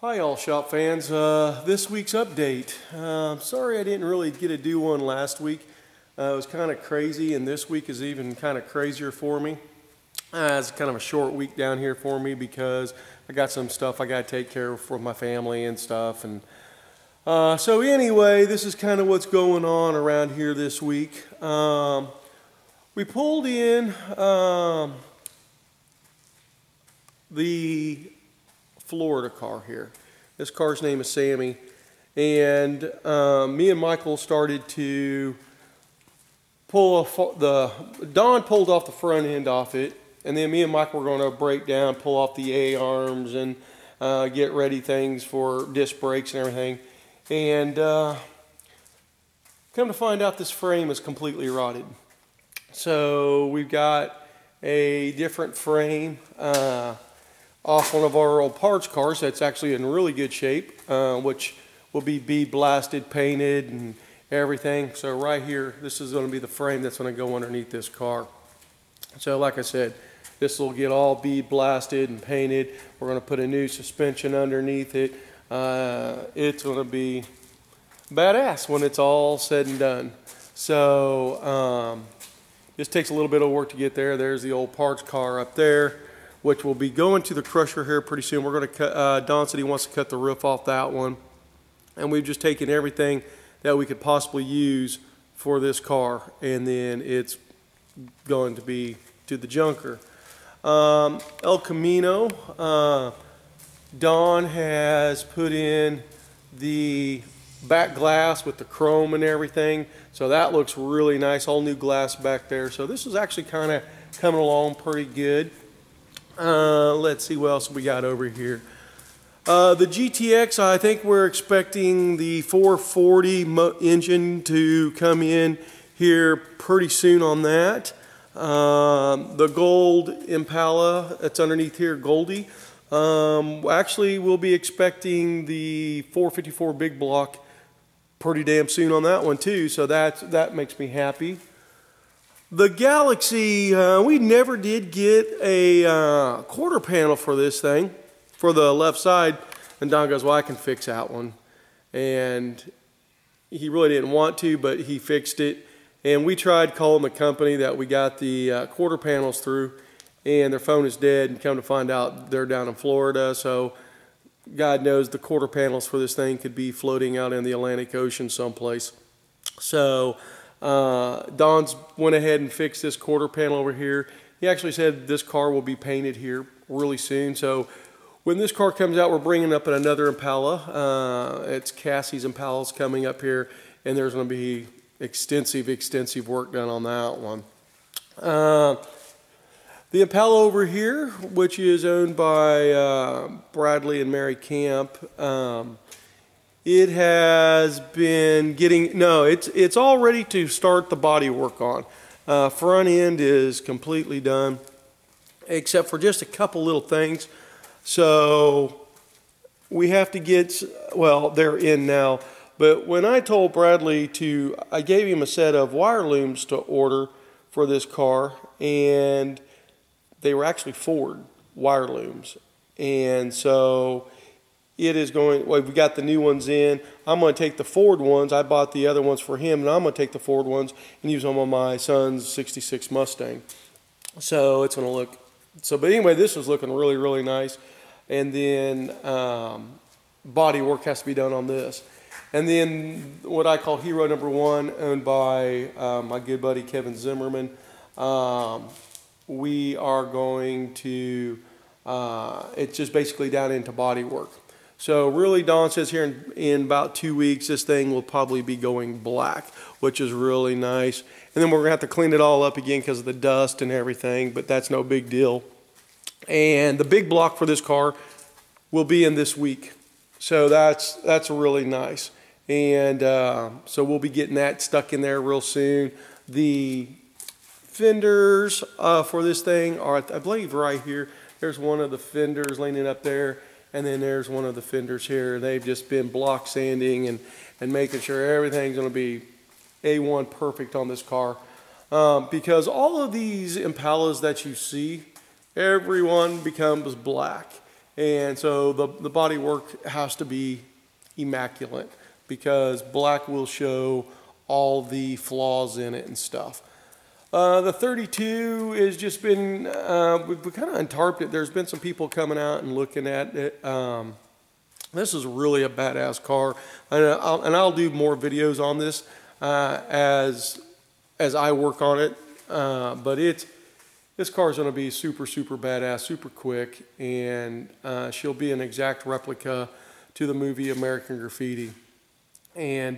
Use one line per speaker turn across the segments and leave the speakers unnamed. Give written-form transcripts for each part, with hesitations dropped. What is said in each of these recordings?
Hi all shop fans, this week's update. Sorry I didn't really get to do one last week. It was kind of crazy, and this week is even kind of crazier for me. It's kind of a short week down here for me because I got some stuff I got to take care of for my family and stuff. And so anyway, this is kind of what's going on around here this week. We pulled in the Florida car here. This car's name is Sammy, and me and Michael started to pull Don pulled off the front end off it, and then me and Michael were going to break down, pull off the A-arms, and get ready things for disc brakes and everything. And come to find out, this frame is completely rotted. So we've got a different frame off one of our old parts cars that's actually in really good shape, which will be bead blasted, painted, and everything. So right here, this is going to be the frame that's going to go underneath this car. So like I said, this will get all bead blasted and painted. We're going to put a new suspension underneath it. It's going to be badass when it's all said and done. So this takes a little bit of work to get there. There's the old parts car up there, which will be going to the crusher here pretty soon. We're going to cut, Don said he wants to cut the roof off that one. And we've just taken everything that we could possibly use for this car, and then it's going to be to the junker. El Camino, Don has put in the back glass with the chrome and everything. So that looks really nice, all new glass back there. So this is actually kind of coming along pretty good. Let's see what else we got over here. The GTX, I think we're expecting the 440 engine to come in here pretty soon on that. The gold Impala that's underneath here, Goldie, actually we'll be expecting the 454 big block pretty damn soon on that one too, so that makes me happy. The Galaxy, we never did get a quarter panel for this thing, for the left side. And Don goes, well, I can fix that one. And he really didn't want to, but he fixed it. And we tried calling the company that we got the quarter panels through, and their phone is dead. And come to find out, they're down in Florida. So God knows the quarter panels for this thing could be floating out in the Atlantic Ocean someplace. So Don's went ahead and fixed this quarter panel over here. He actually said this car will be painted here really soon. So when this car comes out, we're bringing up another Impala. It's Cassie's Impala's coming up here, and there's going to be extensive work done on that one. The Impala over here, which is owned by Bradley and Mary Camp, it has been getting, no, it's all ready to start the body work on. Front end is completely done, except for just a couple little things. So we have to get, well, they're in now. But when I told Bradley I gave him a set of wire looms to order for this car, and they were actually Ford wire looms. And so it is going, well, we got the new ones in. I'm going to take the Ford ones. I bought the other ones for him, and I'm going to take the Ford ones and use them on my son's 66 Mustang. So it's going to look, so, but anyway, this is looking really, really nice. And then body work has to be done on this. And then what I call Hero Number 1, owned by my good buddy Kevin Zimmerman. We are going to, it's just basically down into body work. So really, Don says here in about 2 weeks, this thing will probably be going black, which is really nice. And then we're going to have to clean it all up again because of the dust and everything, but that's no big deal. And the big block for this car will be in this week. So that's really nice. And so we'll be getting that stuck in there real soon. The fenders for this thing are, I believe, right here. There's one of the fenders leaning up there. And then there's one of the fenders here. They've just been block sanding and making sure everything's going to be A1 perfect on this car. Because all of these Impalas that you see, everyone becomes black. And so the body work has to be immaculate because black will show all the flaws in it and stuff. The 32 has just been, we've kind of untarped it. There's been some people coming out and looking at it. This is really a badass car, and I'll do more videos on this as I work on it. But this car is going to be super, super badass, super quick, and she'll be an exact replica to the movie American Graffiti. And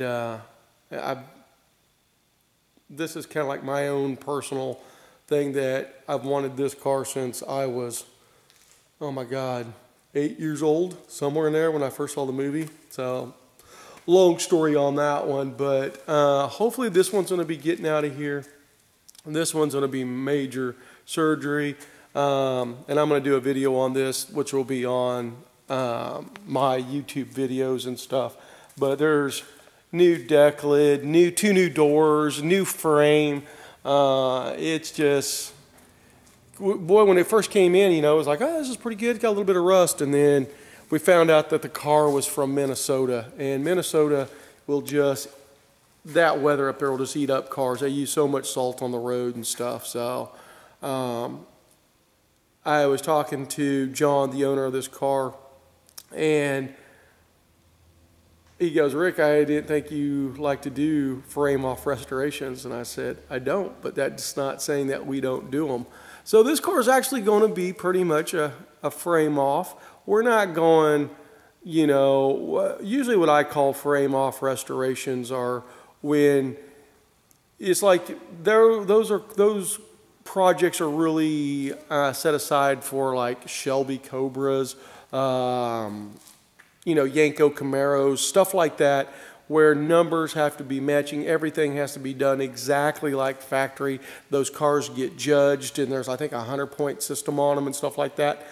this is kind of like my own personal thing that I've wanted this car since I was, oh my God, 8 years old, somewhere in there when I first saw the movie. So long story on that one, but hopefully this one's going to be getting out of here. This one's going to be major surgery, and I'm going to do a video on this, which will be on my YouTube videos and stuff. But there's new deck lid, two new doors, new frame. It's just, boy, when it first came in, you know, it was like, oh, this is pretty good, got a little bit of rust. And then we found out that the car was from Minnesota, and Minnesota will just, that weather up there will just eat up cars. They use so much salt on the road and stuff. So I was talking to John, the owner of this car, and he goes, Rick, I didn't think you like to do frame off restorations. And I said, I don't, but that's not saying that we don't do them. So this car is actually going to be pretty much a frame off. We're not going, you know, usually what I call frame off restorations are when it's like those projects are really set aside for like Shelby Cobras, you know, Yanko Camaros, stuff like that, where numbers have to be matching. Everything has to be done exactly like factory. Those cars get judged, and there's, I think, a 100-point system on them and stuff like that.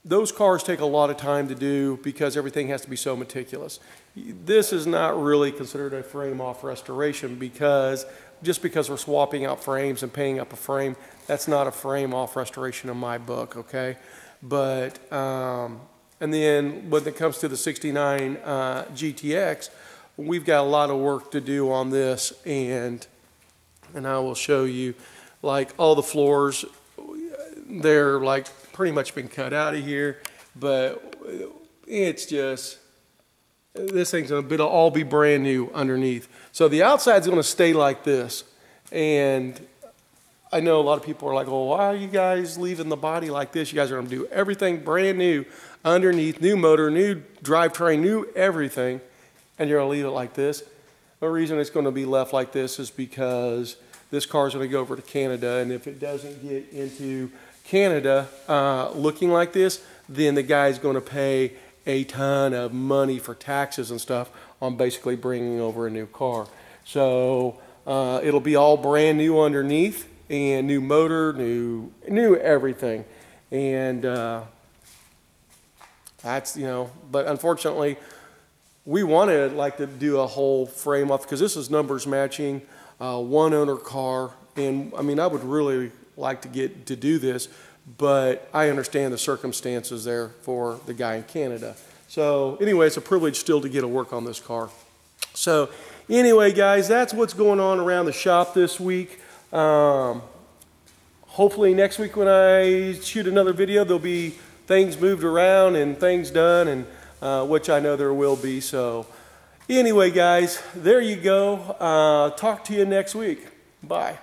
Those cars take a lot of time to do because everything has to be so meticulous. This is not really considered a frame-off restoration because just because we're swapping out frames and painting up a frame, that's not a frame-off restoration in my book, okay? But and then when it comes to the 69 GTX, we've got a lot of work to do on this, and I will show you, like, all the floors, they're like pretty much been cut out of here, but it's just, this thing's going to all be brand new underneath. So the outside's going to stay like this, and I know a lot of people are like, well, why are you guys leaving the body like this? You guys are going to do everything brand new underneath, new motor, new drivetrain, new everything, and you're going to leave it like this. The reason it's going to be left like this is because this car is going to go over to Canada, and if it doesn't get into Canada looking like this, then the guy's going to pay a ton of money for taxes and stuff on basically bringing over a new car. So it'll be all brand new underneath, and new motor, new everything. And that's, you know, but unfortunately we wanted like to do a whole frame off because this is numbers matching, one owner car, and I mean I would really like to get to do this, but I understand the circumstances there for the guy in Canada. So anyway, it's a privilege still to get to work on this car. So anyway, guys, that's what's going on around the shop this week. Hopefully next week when I shoot another video, there'll be things moved around and things done, and which I know there will be. So anyway, guys, there you go. Talk to you next week. Bye.